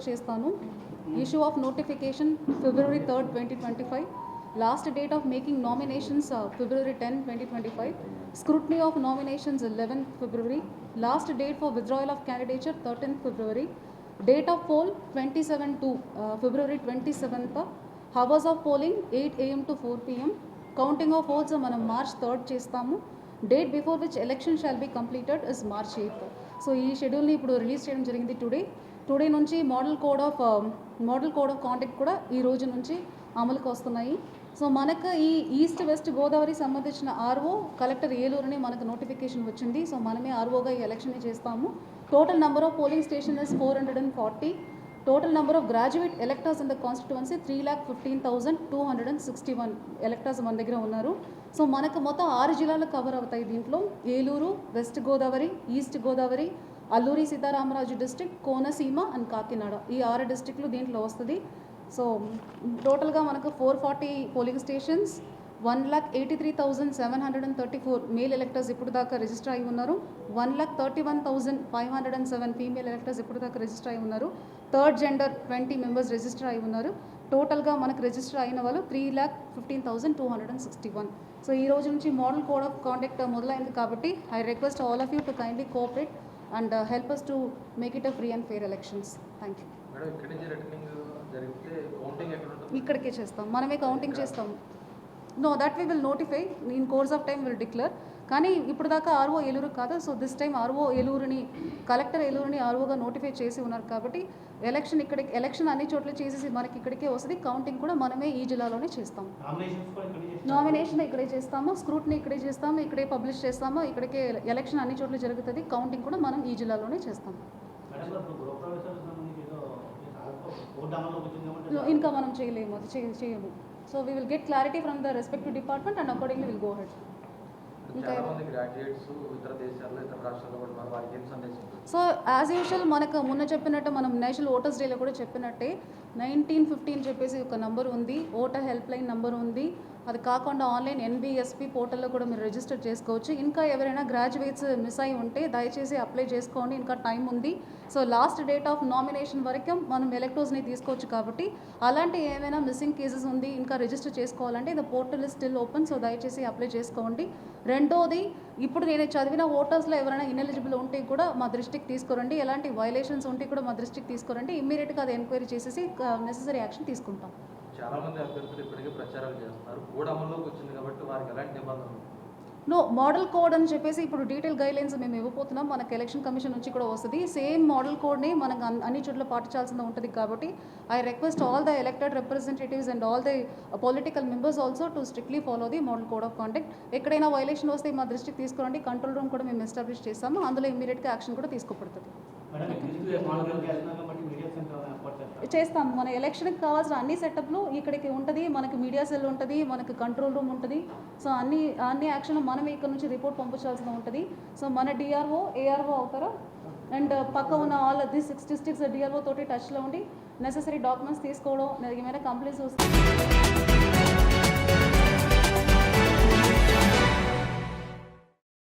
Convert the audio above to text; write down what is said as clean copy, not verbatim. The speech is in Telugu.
చేస్తాను. Issue of notification February 3rd 2025. Last date of making nominations February 10, 2025. Scrutiny of nominations 11th February. Last date for withdrawal of candidature 13th February. Date of poll 27 to February 27th. Hours of polling 8 AM to 4 PM. Counting of votes మనం March 3rd చేస్తాము. Date before which election shall be completed is March 8th. So ఈ షెడ్యూల్ని ఇప్పుడు రిలీజ్ చేయడం జరిగింది టుడే నుంచి మోడల్ కోడ్ ఆఫ్ కాండక్ట్ కూడా ఈ రోజు నుంచి అమలుకు వస్తున్నాయి. సో మనకు ఈ ఈస్ట్ వెస్ట్ గోదావరి సంబంధించిన ఆర్ఓ కలెక్టర్ ఏలూరుని మనకు నోటిఫికేషన్ వచ్చింది. సో మనమే ఆర్ఓగా ఈ ఎలక్షన్ని చేస్తాము. Total number of polling station is 440. Total number of graduate electors in the constituency 3,15,261 electors మన దగ్గర ఉన్నారు. సో మనకు మొత్తం 6 జిల్లాలు కవర్ అవుతాయి దీంట్లో. Eluru, west Godavari, east Godavari, Alluri Sitaramaraju district, Konaseema and Kakinada, ఈ 6 డిస్ట్రిక్ట్లు దీంట్లో వస్తుంది. సో టోటల్గా మనకు 440 పోలింగ్ స్టేషన్స్, 1,83,734 మేల్ ఎలక్టర్స్ ఇప్పుడు దాకా రిజిస్టర్ అయి ఉన్నారు. 1,31,507 ఫీమేల్ ఎలక్టర్స్ ఇప్పుడు దాకా రిజిస్టర్ అయి ఉన్నారు. థర్డ్ జెండర్ 20 మెంబర్స్ రిజిస్టర్ అయి ఉన్నారు. టోటల్గా మనకు రిజిస్టర్ అయిన వాళ్ళు 3,15,261. సో ఈ రోజు నుంచి మోడల్ కోడ్ ఆఫ్ కాండక్ట్ మొదలైంది కాబట్టి I request all of you to kindly cooperate and help us to make it a free and fair elections. Thank you. ఇక్కడికే చేస్తాం, మనమే కౌంటింగ్ చేస్తాం. No, that we will notify in course of time will declare. కానీ ఇప్పుడు దాకా ఆర్ఓ ఏలూరు కాదు. సో దిస్ టైం ఆర్ఓ ఏలూరుని, కలెక్టర్ ఏలూరుని ఆర్ఓగా నోటిఫై చేసి ఉన్నారు కాబట్టి ఎలక్షన్ అన్ని చోట్ల చేసేసి మనకి ఇక్కడికే వస్తుంది. కౌంటింగ్ కూడా మనమే ఈ జిల్లాలోనే చేస్తాం. నామినేషన్ ఇక్కడే చేస్తాము, స్క్రూట్ని ఇక్కడే చేస్తాము, ఇక్కడే పబ్లిష్ చేస్తాము, ఇక్కడికే ఎలక్షన్ అన్ని చోట్ల జరుగుతుంది. కౌంటింగ్ కూడా మనం ఈ జిల్లాలోనే చేస్తాం. ఇంకా మనం చేయలేము, అది చేయము. So we will get clarity from the respective department and accordingly we'll go ahead. So as usual మనకు మొన్న చెప్పినట్టు మనం నేషనల్ ఓటర్స్ డేలో కూడా చెప్పినట్టే 1915 చెప్పేసి ఒక నంబర్ ఉంది, ఓటర్ హెల్ప్ లైన్ నంబర్ ఉంది. అది కాకుండా ఆన్లైన్ NBSP పోర్టల్లో కూడా మీరు రిజిస్టర్ చేసుకోవచ్చు. ఇంకా ఎవరైనా గ్రాడ్యుయేట్స్ మిస్ అయి ఉంటే దయచేసి అప్లై చేసుకోండి, ఇంకా టైం ఉంది. So last date of nomination వరకు మనం ఎలక్టర్స్ని తీసుకోవచ్చు కాబట్టి అలాంటి ఏమైనా మిస్సింగ్ కేసెస్ ఉంది, ఇంకా రిజిస్టర్ చేసుకోవాలంటే the portal is still open. So దయచేసి అప్లై చేసుకోండి. రెండోది, ఇప్పుడు నేను చదివిన ఓటర్స్లో ఎవరైనా ఇన్ఎలిజిబుల్ ఉంటే కూడా మా దృష్టికి తీసుకురండి. ఎలాంటి వైలేషన్స్ ఉంటే కూడా మా దృష్టికి తీసుకురండి. ఇమ్మీడియట్గా అది ఎంక్వైరీ చేసేసి నెసెసరీ యాక్షన్ తీసుకుంటాం. చాలా మంది అభ్యర్థులు ఇప్పటికే ప్రచారాలు చేస్తున్నారు. కోడ్ అమల్లోకి వచ్చింది కాబట్టి వారికి ఎలాంటి నిబంధనలు? నో, మోడల్ కోడ్ అని చెప్పేసి ఇప్పుడు డీటెయిల్ గైడ్లైన్స్ మేము ఇవ్వబోతున్నాం. మనకు ఎలక్షన్ కమిషన్ నుంచి కూడా వస్తుంది. సేమ్ మోడల్ కోడ్ని మనకు అన్ని చోట్ల పాటించాల్సింది ఉంటుంది కాబట్టి I request all the elected representatives and all the political members also to strictly follow the model code of conduct. ఎక్కడైనా వైలేషన్ వస్తే మా దృష్టికి తీసుకురండి. కంట్రోల్ రూమ్ కూడా మేము ఎస్టాబ్లిష్ చేస్తాము, అందులో ఇమీడియట్గా యాక్షన్ కూడా తీసుకోబడుతుంది. చేస్తాము. మన ఎలక్షన్కి కావాల్సిన అన్ని సెటప్లు ఇక్కడికి ఉంటుంది. మనకి మీడియా సెల్ ఉంటుంది, మనకి కంట్రోల్ రూమ్ ఉంటుంది. సో అన్ని యాక్షన్ మనం ఇక్కడ నుంచి రిపోర్ట్ పంపించాల్సి ఉంటుంది. సో మన డిఆర్ఓ ఏఆర్ఓ అవుతారు అండ్ పక్క ఉన్న ఆల్ దిస్ 6 డిస్ట్రిక్ట్స్ డిఆర్ఓ తోటి టచ్లో ఉండి నెసెసరీ డాక్యుమెంట్స్ తీసుకోవడం, ఏమైనా కంప్లైంట్స్ వస్తే